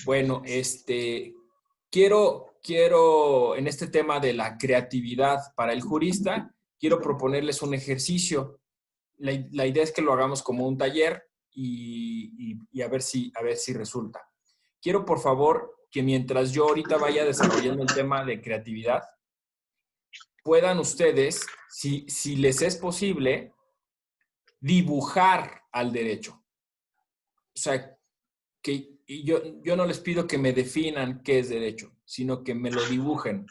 Bueno, quiero, en este tema de la creatividad para el jurista, quiero proponerles un ejercicio. La idea es que lo hagamos como un taller y a ver si resulta. Quiero, por favor, que mientras yo ahorita vaya desarrollando el tema de creatividad, puedan ustedes, si les es posible, dibujar al derecho. O sea, y yo no les pido que me definan qué es derecho, sino que me lo dibujen,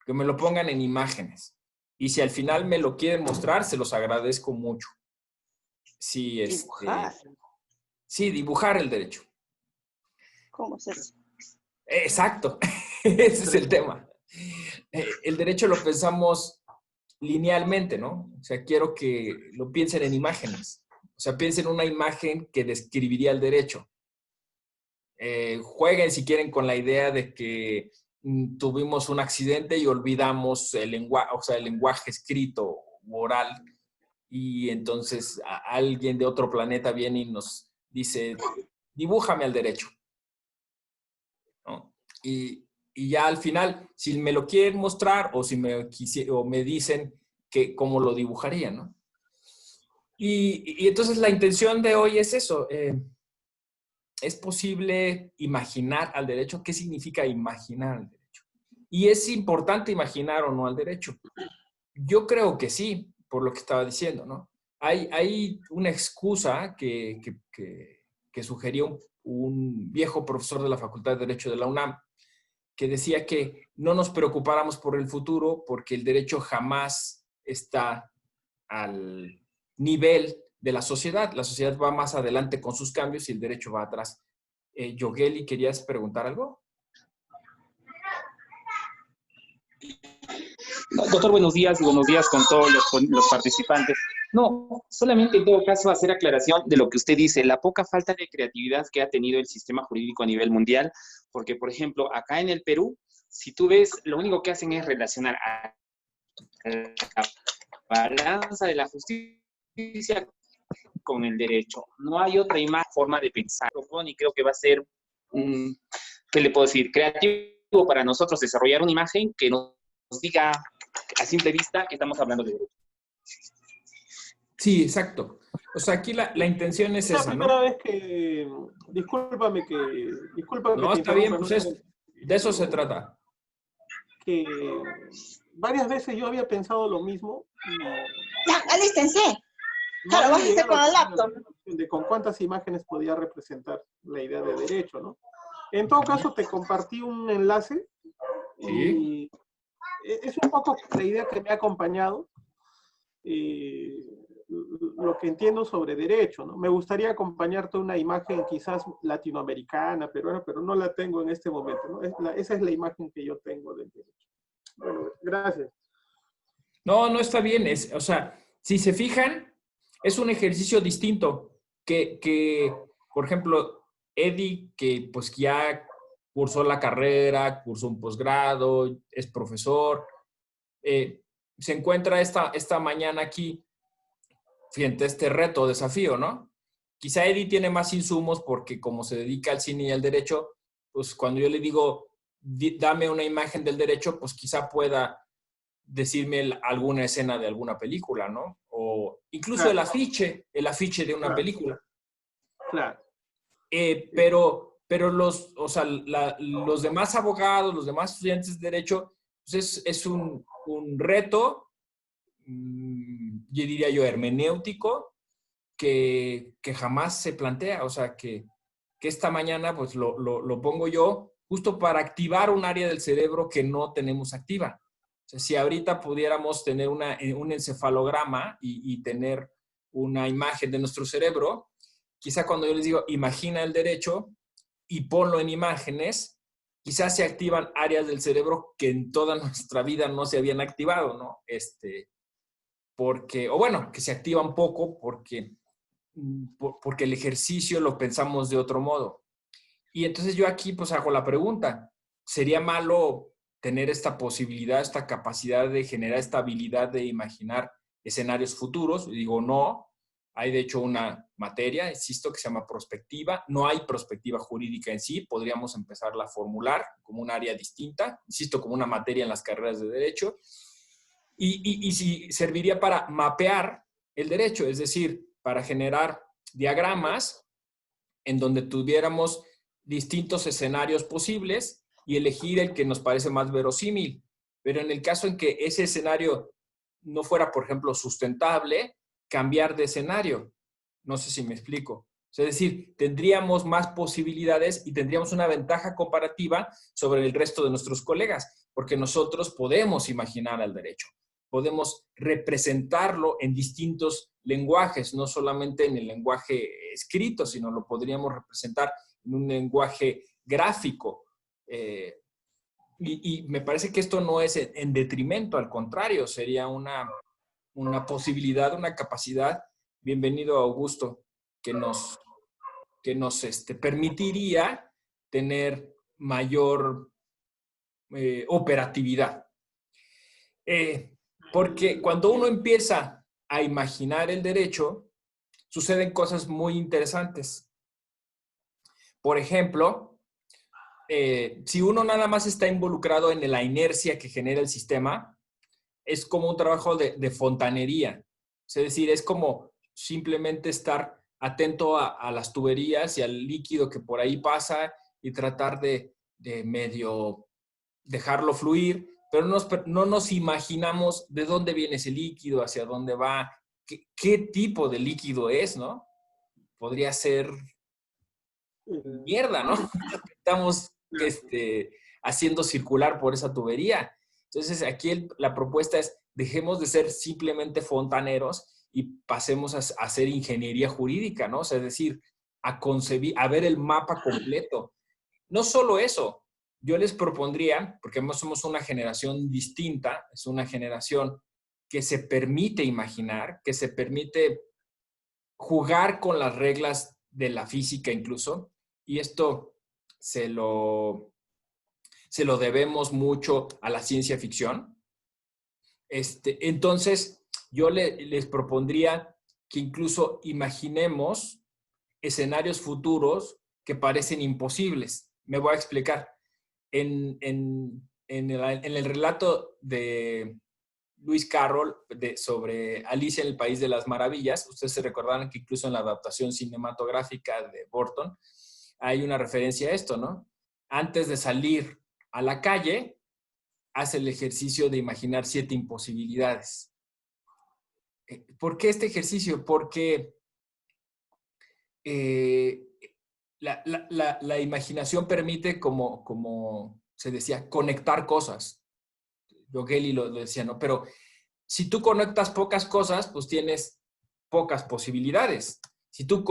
que me lo pongan en imágenes. Y si al final me lo quieren mostrar, se los agradezco mucho. Sí, Dibujar. sí, dibujar el derecho. ¿Cómo es eso? Exacto, ese es el tema. El derecho lo pensamos linealmente, ¿no? O sea, quiero que lo piensen en imágenes. O sea, piensen en una imagen que describiría el derecho. Jueguen si quieren con la idea de que tuvimos un accidente y olvidamos el lenguaje, o sea, el lenguaje escrito u oral, y entonces alguien de otro planeta viene y nos dice, dibújame al derecho, ¿no? Y ya al final, si me lo quieren mostrar o si o me dicen que cómo lo dibujaría, ¿no? Y entonces la intención de hoy es eso. ¿Es posible imaginar al derecho? ¿Qué significa imaginar al derecho? ¿Y es importante imaginar o no al derecho? Yo creo que sí, por lo que estaba diciendo, ¿no? Hay una excusa que sugería un viejo profesor de la Facultad de Derecho de la UNAM, que decía que no nos preocupáramos por el futuro porque el derecho jamás está al nivel de la sociedad. La sociedad va más adelante con sus cambios y el derecho va atrás. Yogeli, ¿querías preguntar algo? Doctor, buenos días y buenos días con todos los participantes. No, solamente en todo caso hacer aclaración de lo que usted dice, la poca falta de creatividad que ha tenido el sistema jurídico a nivel mundial, porque, por ejemplo, acá en el Perú, si tú ves, lo único que hacen es relacionar a la balanza de la justicia con el derecho. No hay otra forma de pensar, y creo que va a ser, ¿qué le puedo decir? Creativo para nosotros desarrollar una imagen que nos diga a simple vista que estamos hablando de derecho. Sí, exacto. O sea, aquí la intención es esa, ¿no? Es la primera vez que, disculpa No, que te está bien, interrumpa, pues ¿no? de eso se trata. Que varias veces yo había pensado lo mismo. Ya, alístense. No Claro, vas había a estar con el llegado laptop. de con cuántas imágenes podía representar la idea de derecho, ¿no? En todo caso, te compartí un enlace y es un poco la idea que me ha acompañado, lo que entiendo sobre derecho, ¿no? Me gustaría acompañarte una imagen quizás latinoamericana, peruana, pero no la tengo en este momento, ¿no? Esa es la imagen que yo tengo del derecho. Bueno, gracias. No, no está bien. O sea, si se fijan, es un ejercicio distinto por ejemplo, Eddie, que pues ya cursó la carrera, cursó un posgrado, es profesor, se encuentra esta mañana aquí frente a este reto, desafío, ¿no? Quizá Eddie tiene más insumos porque como se dedica al cine y al derecho, pues cuando yo le digo, dame una imagen del derecho, pues quizá pueda decirme alguna escena de alguna película, ¿no? O incluso el afiche de una película. Claro. Pero los demás abogados, los demás estudiantes de derecho, pues es un reto, yo diría yo, hermenéutico, que jamás se plantea. O sea, que esta mañana pues lo pongo yo justo para activar un área del cerebro que no tenemos activa. O sea, si ahorita pudiéramos tener un encefalograma y tener una imagen de nuestro cerebro, quizá cuando yo les digo, imagina el derecho y ponlo en imágenes, quizás se activan áreas del cerebro que en toda nuestra vida no se habían activado, ¿no? O bueno, que se activan poco porque el ejercicio lo pensamos de otro modo. Y entonces yo aquí pues hago la pregunta, ¿sería malo tener esta posibilidad, esta capacidad de generar esta habilidad de imaginar escenarios futuros? Y digo, no, Hay de hecho una materia, insisto, que se llama prospectiva. No hay prospectiva jurídica en sí, podríamos empezarla a formular como un área distinta, insisto, como una materia en las carreras de derecho. Y si serviría para mapear el derecho, es decir, para generar diagramas en donde tuviéramos distintos escenarios posibles y elegir el que nos parece más verosímil. Pero en el caso en que ese escenario no fuera, por ejemplo, sustentable, cambiar de escenario. No sé si me explico. Es decir, tendríamos más posibilidades y tendríamos una ventaja comparativa sobre el resto de nuestros colegas, porque nosotros podemos imaginar al derecho, podemos representarlo en distintos lenguajes, no solamente en el lenguaje escrito, sino lo podríamos representar en un lenguaje gráfico. Y me parece que esto no es en detrimento, al contrario, sería una posibilidad, una capacidad. Bienvenido, Augusto, que nos permitiría tener mayor operatividad. Porque cuando uno empieza a imaginar el derecho, suceden cosas muy interesantes. Por ejemplo, si uno nada más está involucrado en la inercia que genera el sistema, es como un trabajo de fontanería. Es decir, es como simplemente estar atento a las tuberías y al líquido que por ahí pasa y tratar de medio dejarlo fluir, pero no nos imaginamos de dónde viene ese líquido, hacia dónde va, qué tipo de líquido es, ¿no? Podría ser mierda, ¿no? Estamos haciendo circular por esa tubería. Entonces, aquí la propuesta es, dejemos de ser simplemente fontaneros y pasemos a hacer ingeniería jurídica, ¿no? O sea, es decir, a concebir, a ver el mapa completo. No solo eso, yo les propondría, porque somos una generación distinta, es una generación que se permite imaginar, que se permite jugar con las reglas de la física incluso, y esto se lo debemos mucho a la ciencia ficción. Entonces, yo les propondría que incluso imaginemos escenarios futuros que parecen imposibles. Me voy a explicar. En el relato de Lewis Carroll sobre Alicia en el País de las Maravillas, ustedes se recordarán que incluso en la adaptación cinematográfica de Burton hay una referencia a esto, ¿no? Antes de salir a la calle, hace el ejercicio de imaginar 7 imposibilidades. ¿Por qué este ejercicio? Porque la imaginación permite, como se decía, conectar cosas. Yogeli lo decía, ¿no? Pero si tú conectas pocas cosas, pues tienes pocas posibilidades. Si tú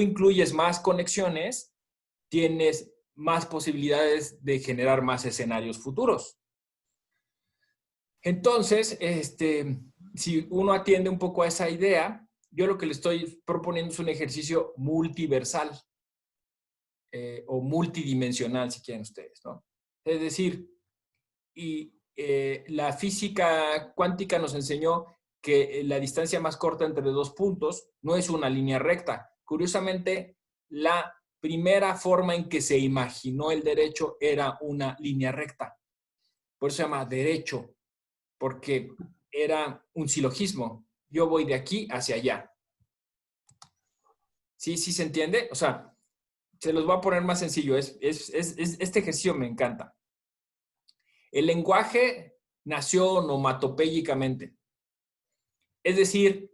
incluyes más conexiones, tienes más posibilidades de generar más escenarios futuros. Entonces, si uno atiende un poco a esa idea, yo lo que le estoy proponiendo es un ejercicio multiversal o multidimensional, si quieren ustedes, ¿no? Es decir, la física cuántica nos enseñó que la distancia más corta entre 2 puntos no es una línea recta. Curiosamente, la primera forma en que se imaginó el derecho era una línea recta. Por eso se llama derecho, porque era un silogismo. Yo voy de aquí hacia allá. ¿Sí se entiende? O sea, se los voy a poner más sencillo. Este ejercicio me encanta. El lenguaje nació onomatopéyicamente. Es decir,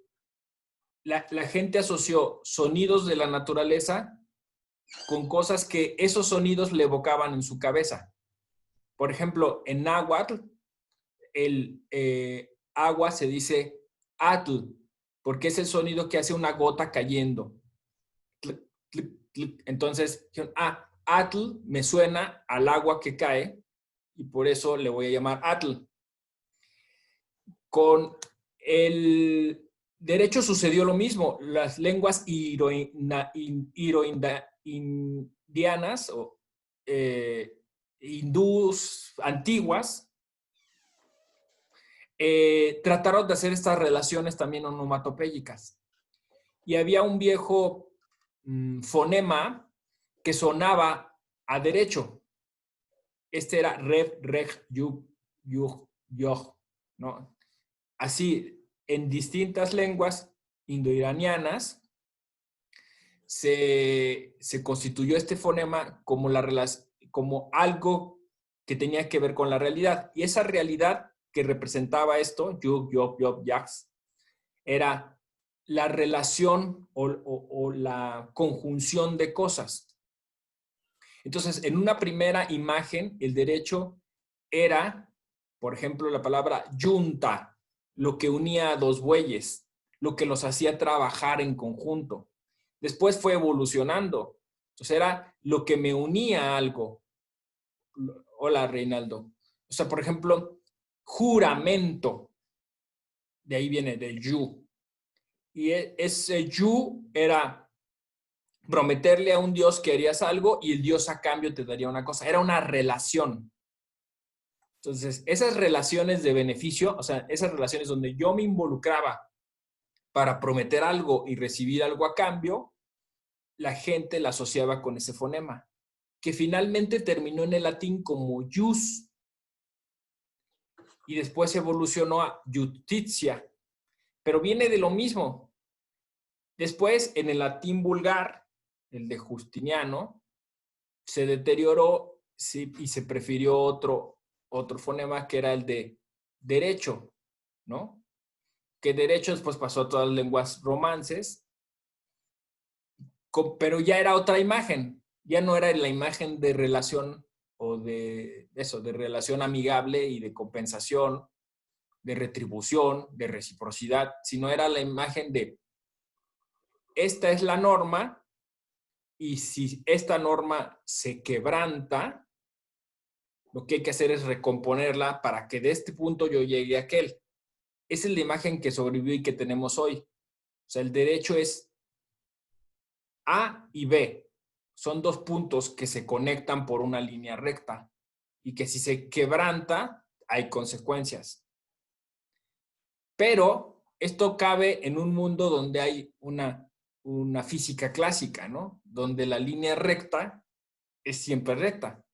la gente asoció sonidos de la naturaleza con cosas que esos sonidos le evocaban en su cabeza. Por ejemplo, en náhuatl, el agua se dice atl, porque es el sonido que hace una gota cayendo. Entonces, atl me suena al agua que cae y por eso le voy a llamar atl. Con el derecho sucedió lo mismo. Las lenguas indo-indianas o hindús antiguas trataron de hacer estas relaciones también onomatopéyicas. y había un viejo fonema que sonaba a derecho. Este era rev, reg, yug, yug, yog, ¿no? Así, en distintas lenguas indoiranianas se constituyó este fonema como, como algo que tenía que ver con la realidad. Y esa realidad que representaba esto, yug, yog, yog, yags, era la relación o la conjunción de cosas. Entonces, en una primera imagen, el derecho era, por ejemplo, la palabra yunta, lo que unía a dos bueyes, lo que los hacía trabajar en conjunto. Después fue evolucionando. Entonces, era lo que me unía a algo. Hola, Reinaldo. O sea, por ejemplo, juramento. De ahí viene del yu. Y ese yu era prometerle a un Dios que harías algo y el Dios a cambio te daría una cosa. Era una relación. Entonces, esas relaciones de beneficio, o sea, esas relaciones donde yo me involucraba para prometer algo y recibir algo a cambio, la gente la asociaba con ese fonema, que finalmente terminó en el latín como jus y después evolucionó a justitia, pero viene de lo mismo. Después, en el latín vulgar, el de Justiniano, se deterioró y se prefirió otro fonema que era el de derecho, ¿no? Que derecho después pasó a todas las lenguas romances, pero ya era otra imagen, ya no era la imagen de relación o de eso, de relación amigable y de compensación, de retribución, de reciprocidad, sino era la imagen de esta es la norma y si esta norma se quebranta, lo que hay que hacer es recomponerla para que de este punto yo llegue a aquel. Esa es la imagen que sobrevivió y que tenemos hoy. O sea, el derecho es A y B. Son dos puntos que se conectan por una línea recta y que si se quebranta, hay consecuencias. Pero esto cabe en un mundo donde hay una física clásica, ¿no? Donde la línea recta es siempre recta.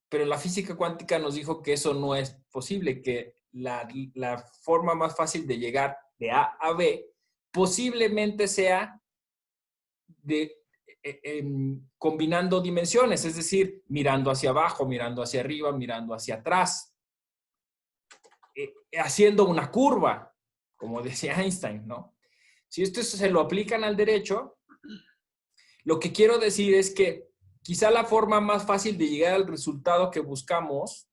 Pero la física cuántica nos dijo que eso no es posible, que la forma más fácil de llegar de A a B posiblemente sea combinando dimensiones, es decir, mirando hacia abajo, mirando hacia arriba, mirando hacia atrás, haciendo una curva, como decía Einstein, ¿no? Si esto se lo aplican al derecho, lo que quiero decir es que quizá la forma más fácil de llegar al resultado que buscamos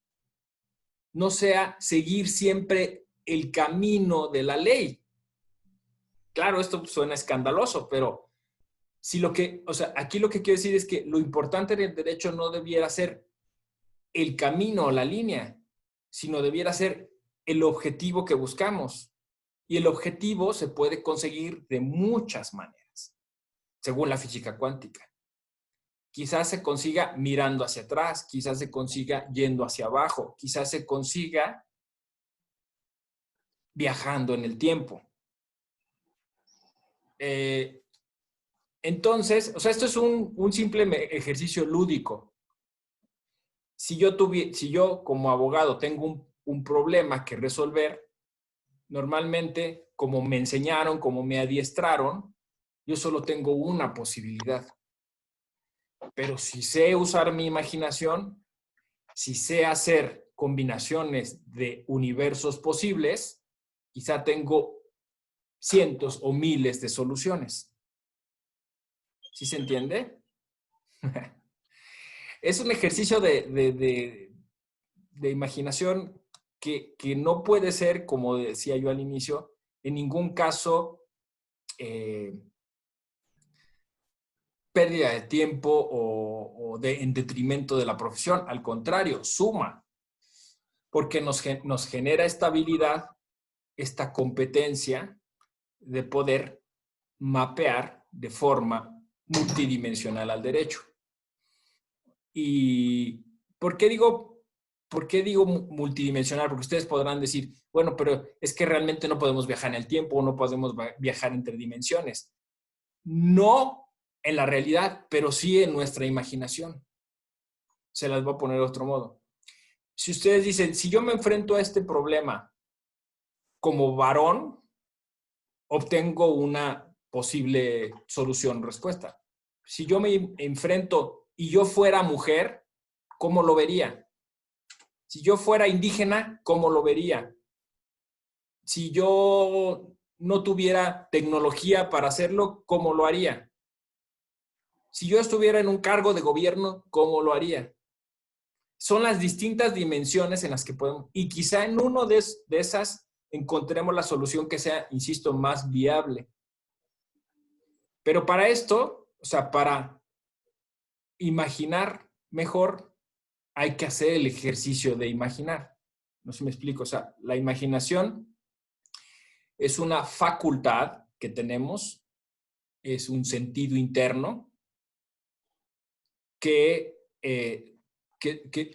no sea seguir siempre el camino de la ley. Claro, esto suena escandaloso, pero si aquí lo que quiero decir es que lo importante del derecho no debiera ser el camino o la línea, sino debiera ser el objetivo que buscamos. Y el objetivo se puede conseguir de muchas maneras, según la física cuántica. Quizás se consiga mirando hacia atrás, quizás se consiga yendo hacia abajo, quizás se consiga viajando en el tiempo. Entonces, o sea, esto es un simple ejercicio lúdico. Si yo como abogado tengo un problema que resolver, normalmente, como me enseñaron, como me adiestraron, yo solo tengo una posibilidad. Pero si sé usar mi imaginación, si sé hacer combinaciones de universos posibles, quizá tengo cientos o miles de soluciones. ¿Sí se entiende? Es un ejercicio de imaginación que no puede ser, como decía yo al inicio, en ningún caso pérdida de tiempo o en detrimento de la profesión. Al contrario, suma, porque nos genera estabilidad, esta competencia de poder mapear de forma multidimensional al derecho. ¿Y por qué digo multidimensional? Porque ustedes podrán decir, bueno, pero es que realmente no podemos viajar en el tiempo o no podemos viajar entre dimensiones. no en la realidad, pero sí en nuestra imaginación. Se las voy a poner de otro modo. Si ustedes dicen, si yo me enfrento a este problema como varón, obtengo una posible solución, respuesta. Si yo me enfrento y yo fuera mujer, ¿cómo lo vería? Si yo fuera indígena, ¿cómo lo vería? Si yo no tuviera tecnología para hacerlo, ¿cómo lo haría? Si yo estuviera en un cargo de gobierno, ¿cómo lo haría? Son las distintas dimensiones en las que podemos, y quizá en uno de esas encontremos la solución que sea, insisto, más viable. Pero para esto, o sea, para imaginar mejor, hay que hacer el ejercicio de imaginar. No sé si me explico. O sea, la imaginación es una facultad que tenemos, es un sentido interno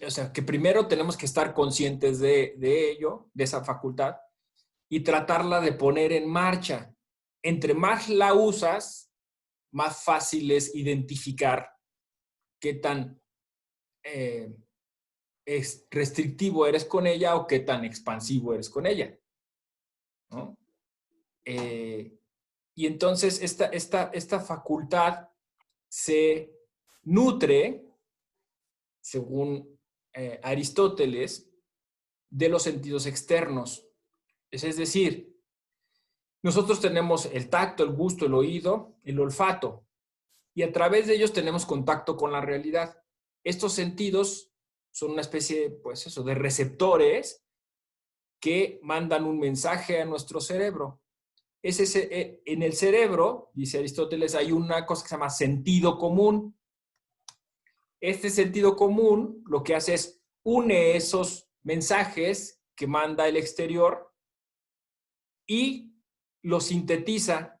o sea, que primero tenemos que estar conscientes de ello, de esa facultad, y tratarla de poner en marcha. Entre más la usas, más fácil es identificar qué tan restrictivo eres con ella o qué tan expansivo eres con ella, ¿no? Y entonces esta facultad se nutre, según Aristóteles, de los sentidos externos. Es decir, nosotros tenemos el tacto, el gusto, el oído, el olfato, y a través de ellos tenemos contacto con la realidad. Estos sentidos son una especie, pues eso, de receptores que mandan un mensaje a nuestro cerebro. En el cerebro, dice Aristóteles, hay una cosa que se llama sentido común. Este sentido común lo que hace es une esos mensajes que manda el exterior y los sintetiza.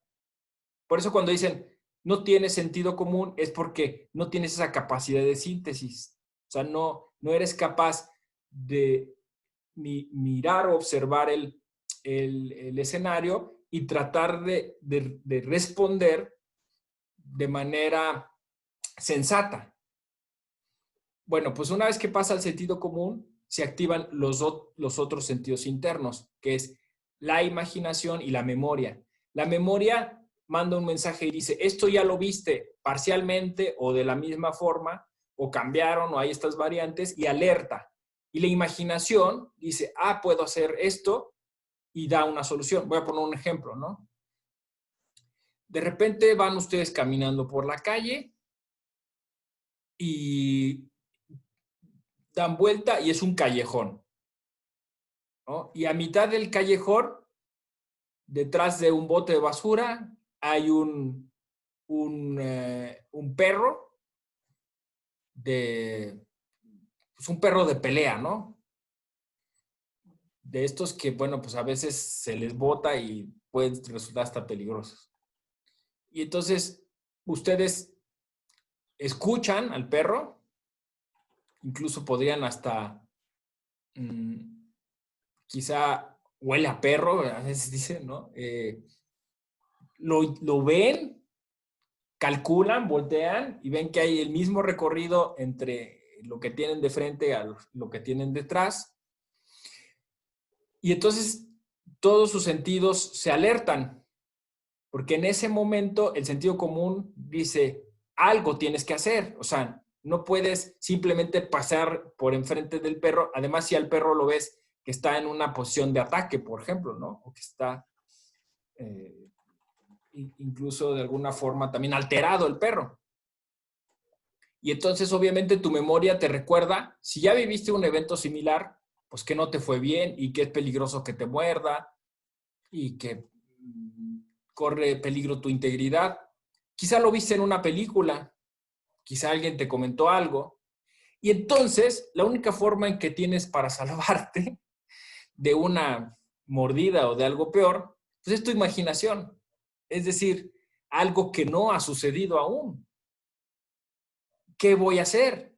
Por eso cuando dicen no tienes sentido común es porque no tienes esa capacidad de síntesis. O sea, no eres capaz de mirar o observar el escenario y tratar de responder de manera sensata. Bueno, pues una vez que pasa al sentido común, se activan los otros sentidos internos, que es la imaginación y la memoria. La memoria manda un mensaje y dice, esto ya lo viste parcialmente o de la misma forma, o cambiaron, o hay estas variantes, y alerta. Y la imaginación dice, puedo hacer esto, y da una solución. Voy a poner un ejemplo, ¿no? De repente van ustedes caminando por la calle y dan vuelta y es un callejón, ¿no? Y a mitad del callejón, detrás de un bote de basura, hay un perro pues un perro de pelea, ¿no? De estos que, bueno, pues a veces se les bota y pueden resultar hasta peligrosos. Y entonces, ustedes escuchan al perro, incluso podrían hasta, quizá huele a perro, a veces dicen, ¿no? Lo ven, calculan, voltean y ven que hay el mismo recorrido entre lo que tienen de frente a lo que tienen detrás. Y entonces todos sus sentidos se alertan, porque en ese momento el sentido común dice, algo tienes que hacer. O sea, no puedes simplemente pasar por enfrente del perro. Además, si al perro lo ves que está en una posición de ataque, por ejemplo, ¿no? O que está incluso de alguna forma también alterado el perro. Y entonces, obviamente, tu memoria te recuerda, si ya viviste un evento similar, pues que no te fue bien y que es peligroso que te muerda y que corre peligro tu integridad. Quizá lo viste en una película, quizá alguien te comentó algo. Y entonces, la única forma en que tienes para salvarte de una mordida o de algo peor, pues es tu imaginación. Es decir, algo que no ha sucedido aún. ¿Qué voy a hacer?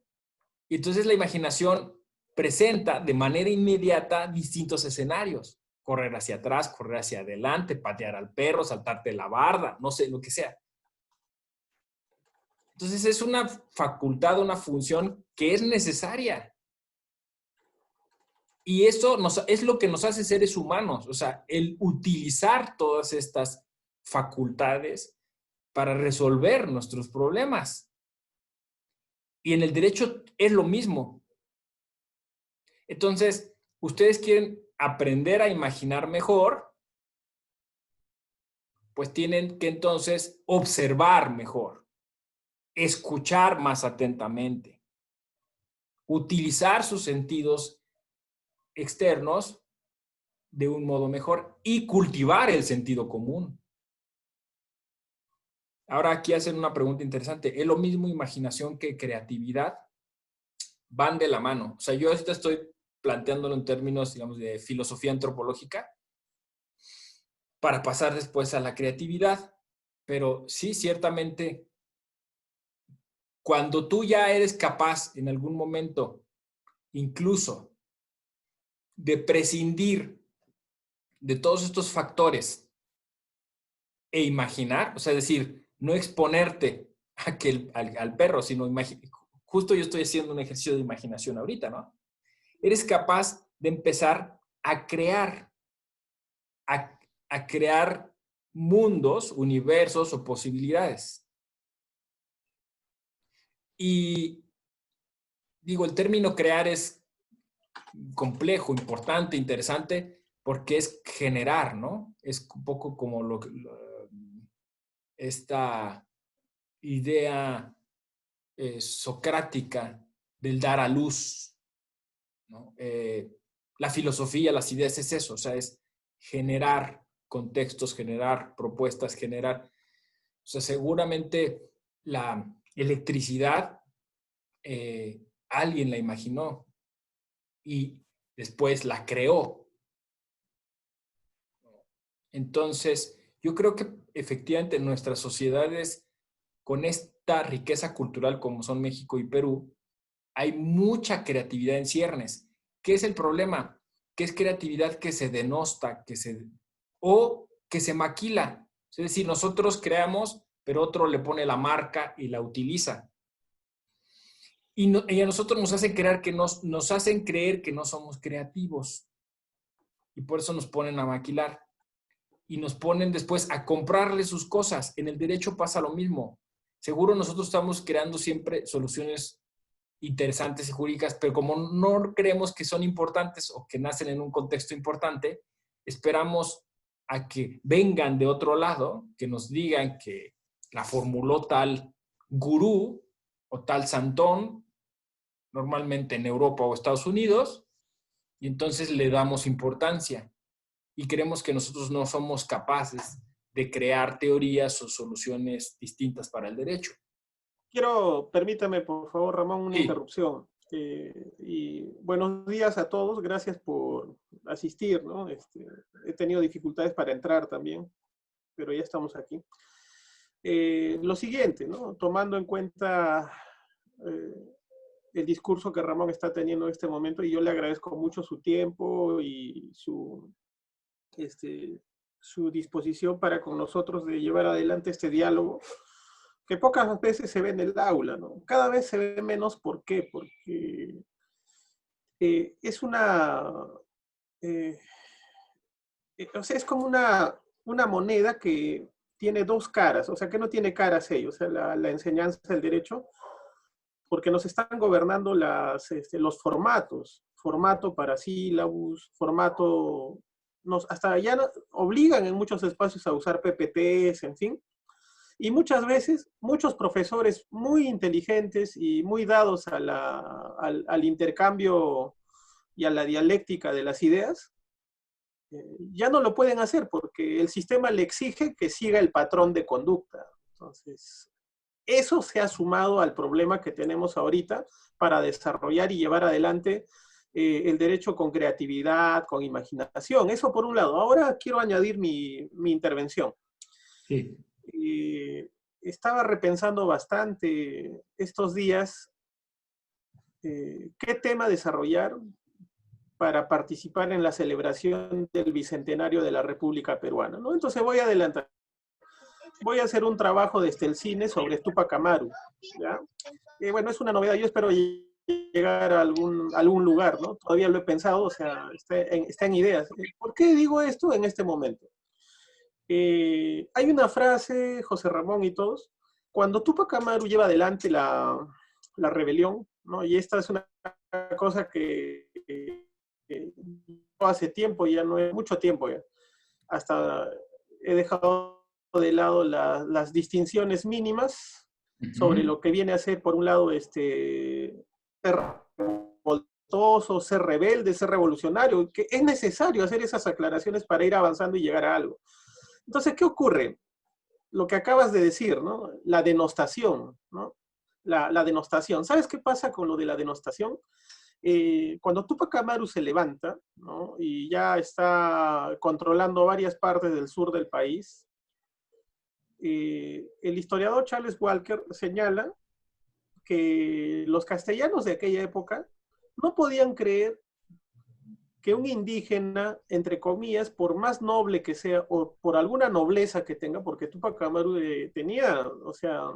Y entonces la imaginación presenta de manera inmediata distintos escenarios. Correr hacia atrás, correr hacia adelante, patear al perro, saltarte la barda, no sé, lo que sea. Entonces es una facultad, una función que es necesaria. Y eso es lo que nos hace seres humanos, o sea, el utilizar todas estas facultades para resolver nuestros problemas. Y en el derecho es lo mismo. Entonces, ustedes quieren aprender a imaginar mejor, pues tienen que entonces observar mejor, escuchar más atentamente, utilizar sus sentidos externos de un modo mejor y cultivar el sentido común. Ahora aquí hacen una pregunta interesante. ¿Es lo mismo imaginación que creatividad? Van de la mano. O sea, yo estoy planteándolo en términos, digamos, de filosofía antropológica para pasar después a la creatividad. Pero sí, ciertamente, cuando tú ya eres capaz en algún momento, incluso, de prescindir de todos estos factores e imaginar, o sea, es decir, no exponerte a que al perro, sino justo yo estoy haciendo un ejercicio de imaginación ahorita, ¿no? Eres capaz de empezar a crear, a crear mundos, universos o posibilidades. Y digo, el término crear es complejo, importante, interesante, porque es generar, ¿no? Es un poco como esta idea socrática del dar a luz, ¿no? La filosofía, las ideas es eso, o sea, es generar contextos, generar propuestas, generar, o sea, seguramente la electricidad alguien la imaginó y después la creó. Entonces, yo creo que efectivamente nuestras sociedades con esta riqueza cultural como son México y Perú, hay mucha creatividad en ciernes. ¿Qué es el problema? Que es creatividad que se denosta, o que se maquila. Es decir, nosotros creamos, pero otro le pone la marca y la utiliza. Y a nosotros nos hacen creer que no somos creativos. Y por eso nos ponen a maquilar. Y nos ponen después a comprarle sus cosas. En el derecho pasa lo mismo. Seguro nosotros estamos creando siempre soluciones interesantes y jurídicas, pero como no creemos que son importantes o que nacen en un contexto importante, esperamos a que vengan de otro lado, que nos digan que la formuló tal gurú o tal santón, normalmente en Europa o Estados Unidos, y entonces le damos importancia y creemos que nosotros no somos capaces de crear teorías o soluciones distintas para el derecho. Permítame, por favor, Ramón, una Sí. interrupción. Y buenos días a todos, gracias por asistir, ¿no? He tenido dificultades para entrar también, pero ya estamos aquí. Lo siguiente, ¿no? Tomando en cuenta el discurso que Ramón está teniendo en este momento, y yo le agradezco mucho su tiempo y su disposición para con nosotros de llevar adelante este diálogo, que pocas veces se ve en el aula, ¿no? Cada vez se ve menos. ¿Por qué? Porque es o sea, es como una moneda que tiene dos caras, o sea, que no tiene caras ellos, o sea, la enseñanza del derecho, porque nos están gobernando los formatos, formato para sílabus, formato, hasta ya obligan en muchos espacios a usar PPTs, en fin. Y muchas veces, muchos profesores muy inteligentes y muy dados al intercambio y a la dialéctica de las ideas, ya no lo pueden hacer porque el sistema le exige que siga el patrón de conducta. Entonces, eso se ha sumado al problema que tenemos ahorita para desarrollar y llevar adelante el derecho con creatividad, con imaginación. Eso por un lado. Ahora quiero añadir mi intervención. Sí. Estaba repensando bastante estos días qué tema desarrollar para participar en la celebración del Bicentenario de la República Peruana, ¿no? Entonces voy a adelantar. voy a hacer un trabajo desde el cine sobre Tupac Amaru, ¿ya? Bueno, es una novedad, yo espero llegar a algún lugar, ¿no? Todavía lo he pensado, o sea, está en ideas. ¿Por qué digo esto en este momento? Hay una frase, José Ramón y todos, cuando Tupac Amaru lleva adelante la rebelión, ¿no? Y esta es una cosa que hace tiempo, ya no es mucho tiempo ya, hasta he dejado de lado las distinciones mínimas sobre lo que viene a ser, por un lado, ser revoltoso, ser rebelde, ser revolucionario, que es necesario hacer esas aclaraciones para ir avanzando y llegar a algo. Entonces, ¿qué ocurre? Lo que acabas de decir, ¿no? La denostación, ¿no? La denostación. ¿Sabes qué pasa con lo de la denostación? Cuando Tupac Amaru se levanta, ¿no? Y ya está controlando varias partes del sur del país, el historiador Charles Walker señala que los castellanos de aquella época no podían creer que un indígena, entre comillas, por más noble que sea, o por alguna nobleza que tenga, porque Tupac Amaru tenía, o sea,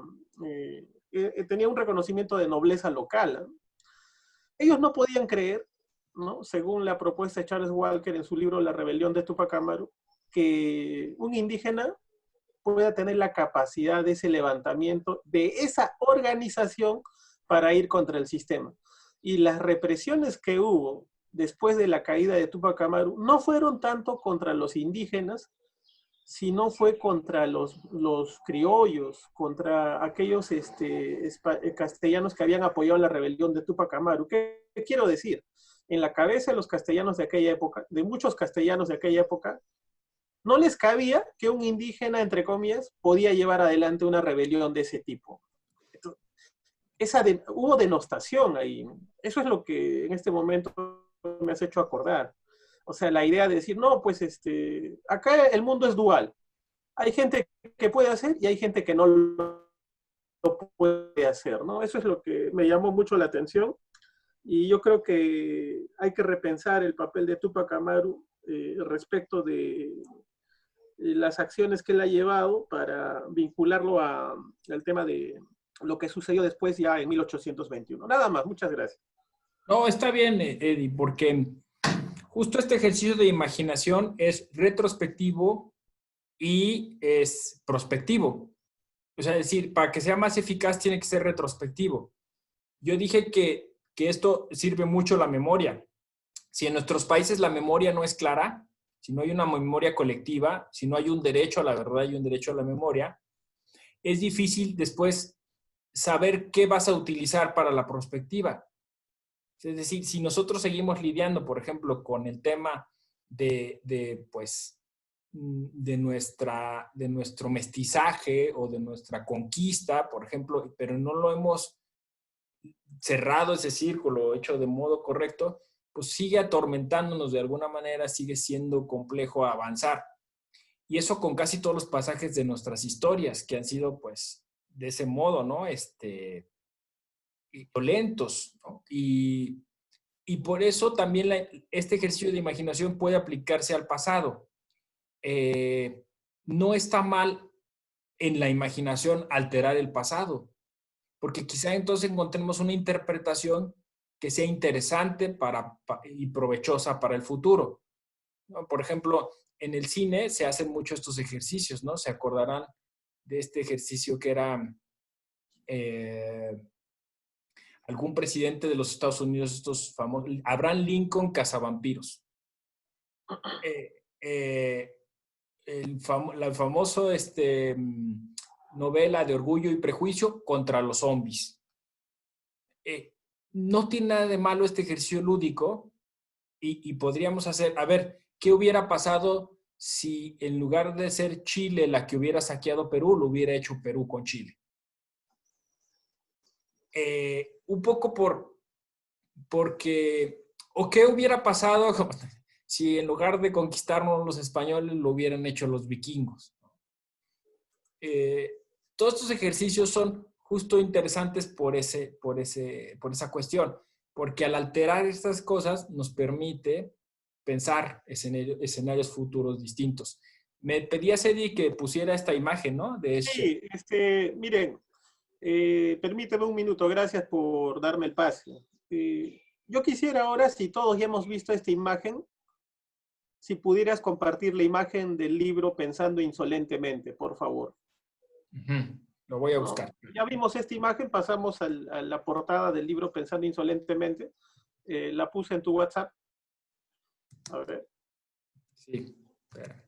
tenía un reconocimiento de nobleza local, ¿no? Ellos no podían creer, ¿no? Según la propuesta de Charles Walker en su libro La rebelión de Tupac Amaru, que un indígena pueda tener la capacidad de ese levantamiento, de esa organización para ir contra el sistema. Y las represiones que hubo después de la caída de Tupac Amaru no fueron tanto contra los indígenas, sino fue contra los criollos, contra aquellos castellanos que habían apoyado la rebelión de Tupac Amaru. ¿Qué quiero decir? En la cabeza de los castellanos de aquella época, de muchos castellanos de aquella época, no les cabía que un indígena, entre comillas, podía llevar adelante una rebelión de ese tipo. Entonces, hubo denostación ahí. Eso es lo que en este momento me has hecho acordar. O sea, la idea de decir, no, pues acá el mundo es dual. Hay gente que puede hacer y hay gente que no lo puede hacer, ¿no? Eso es lo que me llamó mucho la atención. Y yo creo que hay que repensar el papel de Tupac Amaru respecto de las acciones que él ha llevado para vincularlo al tema de lo que sucedió después ya en 1821. Nada más, muchas gracias. No, está bien, Eddie, porque justo este ejercicio de imaginación es retrospectivo y es prospectivo. O sea, es decir, para que sea más eficaz tiene que ser retrospectivo. Yo dije que esto sirve mucho la memoria. Si en nuestros países la memoria no es clara, si no hay una memoria colectiva, si no hay un derecho a la verdad y un derecho a la memoria, es difícil después saber qué vas a utilizar para la prospectiva. Es decir, si nosotros seguimos lidiando, por ejemplo, con el tema de nuestro mestizaje o de nuestra conquista, por ejemplo, pero no lo hemos cerrado ese círculo, hecho de modo correcto, pues sigue atormentándonos de alguna manera, sigue siendo complejo avanzar. Y eso con casi todos los pasajes de nuestras historias, que han sido, pues, de ese modo, ¿no? Violentos, ¿no? Y por eso también este ejercicio de imaginación puede aplicarse al pasado. No está mal en la imaginación alterar el pasado, porque quizá entonces encontremos una interpretación que sea interesante y provechosa para el futuro, ¿no? Por ejemplo, en el cine se hacen mucho estos ejercicios, ¿no? Se acordarán de este ejercicio que era algún presidente de los Estados Unidos, estos famosos, Abraham Lincoln Cazavampiros. La famoso novela de Orgullo y Prejuicio contra los zombies. No tiene nada de malo este ejercicio lúdico y podríamos hacer, a ver, ¿qué hubiera pasado si en lugar de ser Chile la que hubiera saqueado Perú, lo hubiera hecho Perú con Chile? Un poco porque, ¿o qué hubiera pasado si en lugar de conquistarnos los españoles lo hubieran hecho los vikingos? Todos estos ejercicios son justo interesantes por esa cuestión, porque al alterar estas cosas nos permite pensar escenarios futuros distintos. Me pedías, Eddie, que pusiera esta imagen, ¿no? De Sí, miren, permíteme un minuto, gracias por darme el pase. Yo quisiera ahora, si todos ya hemos visto esta imagen, si pudieras compartir la imagen del libro Pensando Insolentemente, por favor. Lo voy a ¿No? buscar. Ya vimos esta imagen, pasamos a la portada del libro Pensando Insolentemente. La puse en tu WhatsApp. A ver. Sí, espera.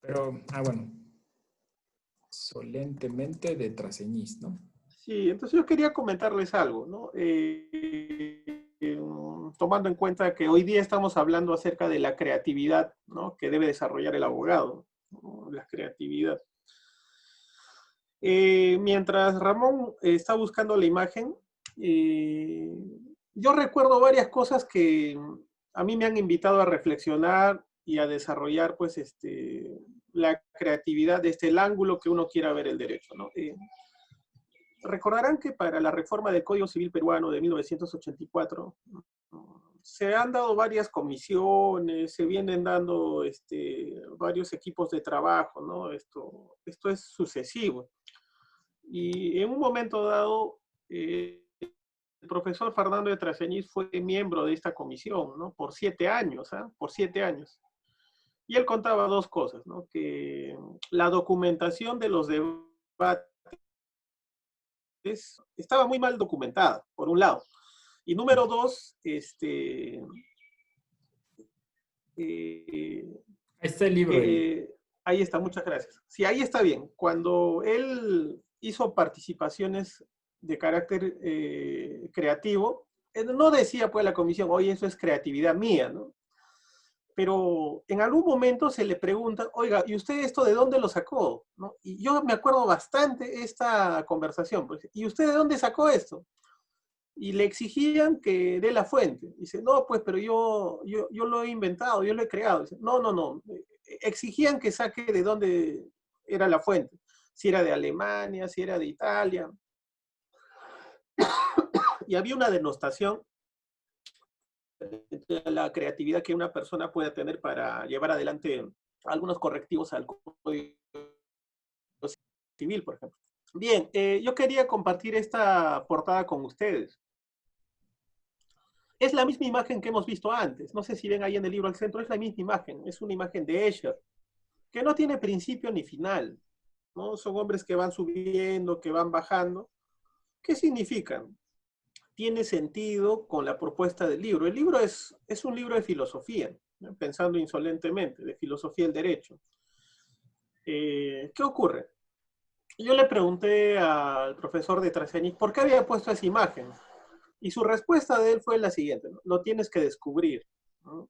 Pero, bueno. Solentemente de Traseñís, ¿no? Sí, entonces yo quería comentarles algo, ¿no? Tomando en cuenta que hoy día estamos hablando acerca de la creatividad, ¿no? Que debe desarrollar el abogado, ¿no? La creatividad. Mientras Ramón está buscando la imagen, yo recuerdo varias cosas que a mí me han invitado a reflexionar y a desarrollar, pues, la creatividad desde el ángulo que uno quiera ver el derecho, ¿no? Recordarán que para la reforma del Código Civil peruano de 1984 se han dado varias comisiones, se vienen dando varios equipos de trabajo, ¿no? Esto es sucesivo. Y en un momento dado, el profesor Fernando de Traseñís fue miembro de esta comisión, ¿no? Por 7 años, ¿ah? Por 7 años. Y él contaba dos cosas, ¿no? Que la documentación de los debates estaba muy mal documentada, por un lado. Y número dos, Ahí está el libro. ahí está, muchas gracias. Sí, ahí está bien. Cuando él hizo participaciones de carácter creativo, él no decía pues la comisión, oye, eso es creatividad mía, ¿no? Pero en algún momento se le pregunta, oiga, ¿y usted esto de dónde lo sacó? ¿No? Y yo me acuerdo bastante esta conversación, pues, ¿y usted de dónde sacó esto? Y le exigían que dé la fuente. Dice, no, pues, pero yo lo he inventado, yo lo he creado. Dice, no. Exigían que saque de dónde era la fuente. Si era de Alemania, si era de Italia. Y había una denostación de la creatividad que una persona puede tener para llevar adelante algunos correctivos al Código Civil, por ejemplo. Bien, yo quería compartir esta portada con ustedes. Es la misma imagen que hemos visto antes. No sé si ven ahí en el libro al centro, es la misma imagen. Es una imagen de Escher, que no tiene principio ni final, ¿no? Son hombres que van subiendo, que van bajando. ¿Qué significan? Tiene sentido con la propuesta del libro. El libro es un libro de filosofía, ¿no? Pensando insolentemente, de filosofía del derecho. ¿Qué ocurre? Yo le pregunté al profesor de Traseñís por qué había puesto esa imagen. Y su respuesta de él fue la siguiente, ¿no? Lo tienes que descubrir, ¿no?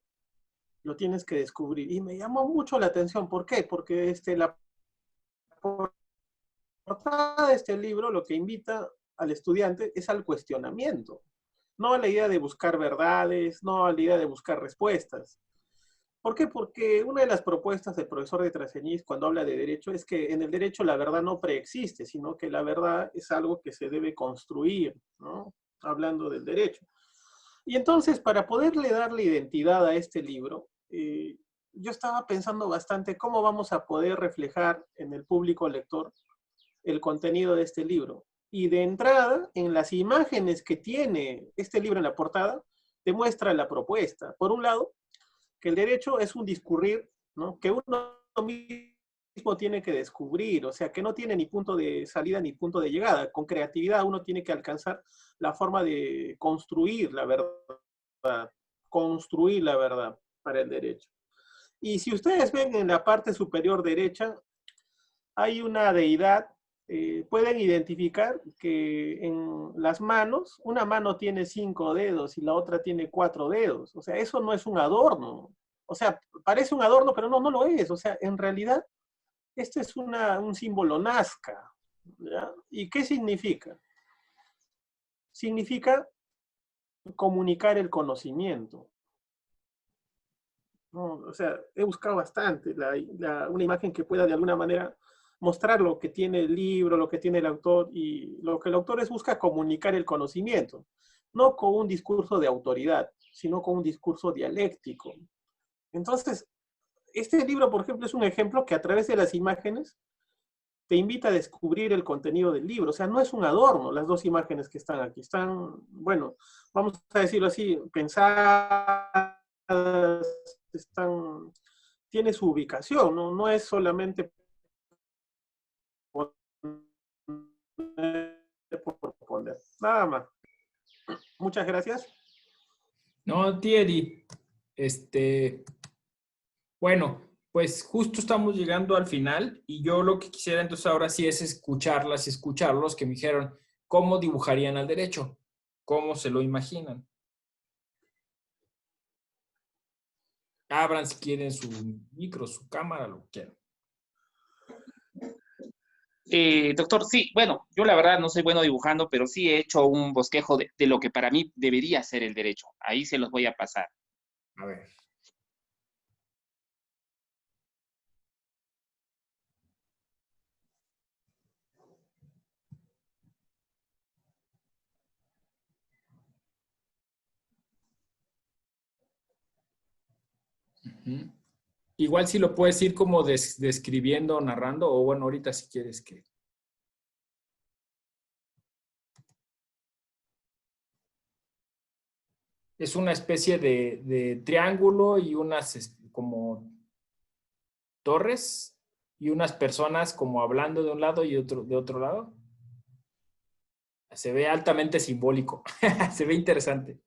Lo tienes que descubrir. Y me llamó mucho la atención. ¿Por qué? Porque la portada de este libro lo que invita al estudiante es al cuestionamiento, no a la idea de buscar verdades, no a la idea de buscar respuestas. ¿Por qué? Porque una de las propuestas del profesor de Traseñís cuando habla de derecho es que en el derecho la verdad no preexiste, sino que la verdad es algo que se debe construir, ¿no? Hablando del derecho. Y entonces, para poderle darle identidad a este libro, yo estaba pensando bastante cómo vamos a poder reflejar en el público lector el contenido de este libro. Y de entrada, en las imágenes que tiene este libro en la portada, demuestra la propuesta. Por un lado, que el derecho es un discurrir, ¿no? Que uno mismo tiene que descubrir, o sea, que no tiene ni punto de salida ni punto de llegada. Con creatividad uno tiene que alcanzar la forma de construir la verdad para el derecho. Y si ustedes ven en la parte superior derecha, hay una deidad, pueden identificar que en las manos, una mano tiene 5 dedos y la otra tiene 4 dedos. O sea, eso no es un adorno. O sea, parece un adorno, pero no lo es. O sea, en realidad, este es un símbolo Nazca, ¿ya? ¿Y qué significa? Significa comunicar el conocimiento, ¿no? O sea, he buscado bastante una imagen que pueda de alguna manera mostrar lo que tiene el libro, lo que tiene el autor, y lo que el autor busca comunicar el conocimiento, no con un discurso de autoridad, sino con un discurso dialéctico. Entonces, este libro, por ejemplo, es un ejemplo que a través de las imágenes te invita a descubrir el contenido del libro. O sea, no es un adorno las dos imágenes que están aquí. Están, bueno, vamos a decirlo así, pensadas, están, tiene su ubicación, ¿no? No es solamente por poner. Nada más. Muchas gracias. No, Thierry, bueno, pues justo estamos llegando al final y yo lo que quisiera entonces ahora sí es escucharlas y escucharlos que me dijeron cómo dibujarían al derecho, cómo se lo imaginan. Abran si quieren su micro, su cámara, lo que quieran. Doctor, sí, bueno, yo la verdad no soy bueno dibujando, pero sí he hecho un bosquejo de lo que para mí debería ser el derecho. Ahí se los voy a pasar. A ver. Ujú. Igual si lo puedes ir como describiendo o narrando, o bueno, ahorita si quieres que... Es una especie de triángulo y unas como torres y unas personas como hablando de un lado y otro de otro lado. Se ve altamente simbólico. Se ve interesante.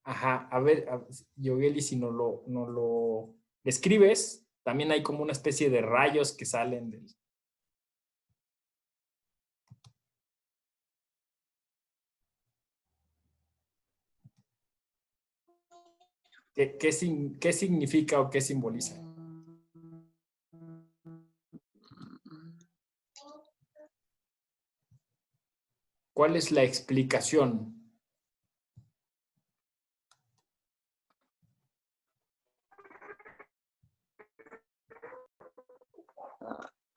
Ajá, a ver, Yogeli, si no lo escribes, también hay como una especie de rayos que salen del... ¿Qué significa o qué simboliza? ¿Cuál es la explicación?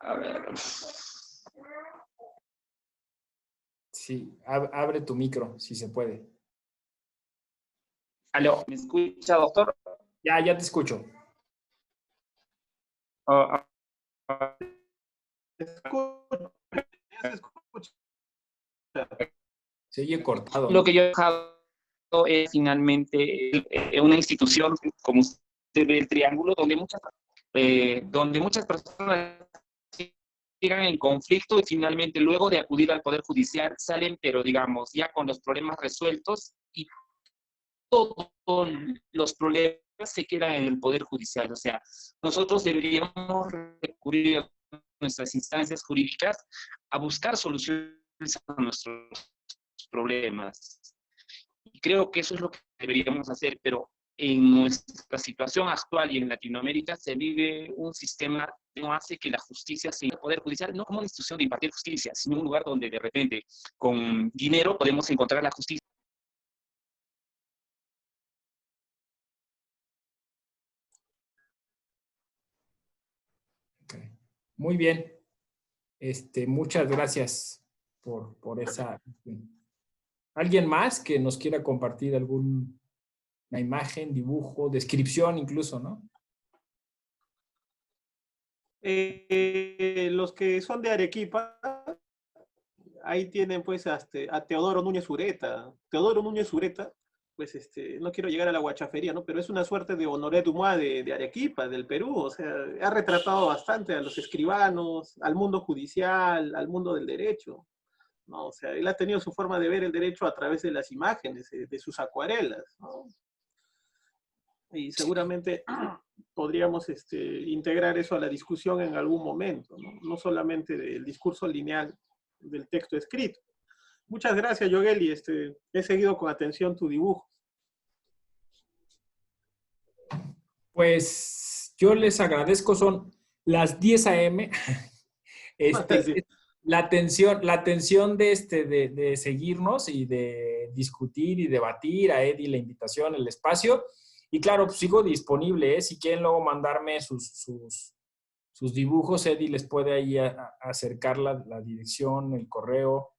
A ver. Sí, abre tu micro, si se puede. Aló, ¿me escucha, doctor? Ya te escucho. Ah, Escucho, ya se escucha. Se oye cortado, lo ¿no? que yo he dejado es finalmente una institución, como usted ve el triángulo, donde muchas personas llegan en conflicto y finalmente luego de acudir al Poder Judicial salen, pero digamos, ya con los problemas resueltos y todos los problemas se quedan en el Poder Judicial. O sea, nosotros deberíamos recurrir a nuestras instancias jurídicas a buscar soluciones a nuestros problemas. Y creo que eso es lo que deberíamos hacer, pero en nuestra situación actual y en Latinoamérica se vive un sistema que no hace que la justicia sea el Poder Judicial, no como una institución de impartir justicia, sino un lugar donde de repente con dinero podemos encontrar la justicia. Okay. Muy bien. Muchas gracias por esa. ¿Alguien más que nos quiera compartir alguna imagen, dibujo, descripción incluso, ¿no? Los que son de Arequipa, ahí tienen pues a Teodoro Núñez Ureta. Teodoro Núñez Ureta, pues no quiero llegar a la guachafería, ¿no? Pero es una suerte de Honoré Dumas de Arequipa, del Perú. O sea, ha retratado bastante a los escribanos, al mundo judicial, al mundo del derecho, ¿no? O sea, él ha tenido su forma de ver el derecho a través de las imágenes, de sus acuarelas, ¿no? Y seguramente podríamos integrar eso a la discusión en algún momento, ¿no? No solamente del discurso lineal del texto escrito. Muchas gracias, Yogeli. He seguido con atención tu dibujo. Pues yo les agradezco, son las 10 a.m. Sí. La atención de seguirnos y de discutir y debatir, a Eddie la invitación, el espacio. Y claro, pues sigo disponible, ¿eh? Si quieren luego mandarme sus dibujos, Eddie les puede ahí acercar la dirección, el correo.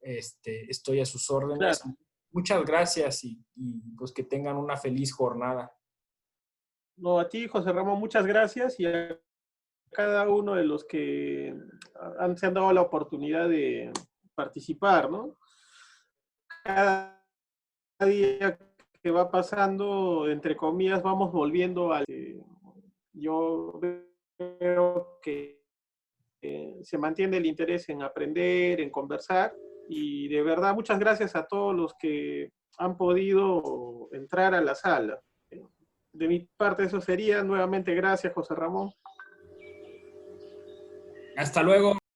Estoy a sus órdenes. Claro. Muchas gracias y pues que tengan una feliz jornada. No, a ti, José Ramón, muchas gracias y a cada uno de los que se han dado la oportunidad de participar, ¿no? Cada día que va pasando, entre comillas, vamos volviendo al... Yo veo que se mantiene el interés en aprender, en conversar, y de verdad muchas gracias a todos los que han podido entrar a la sala. De mi parte eso sería. Nuevamente gracias, José Ramón. Hasta luego.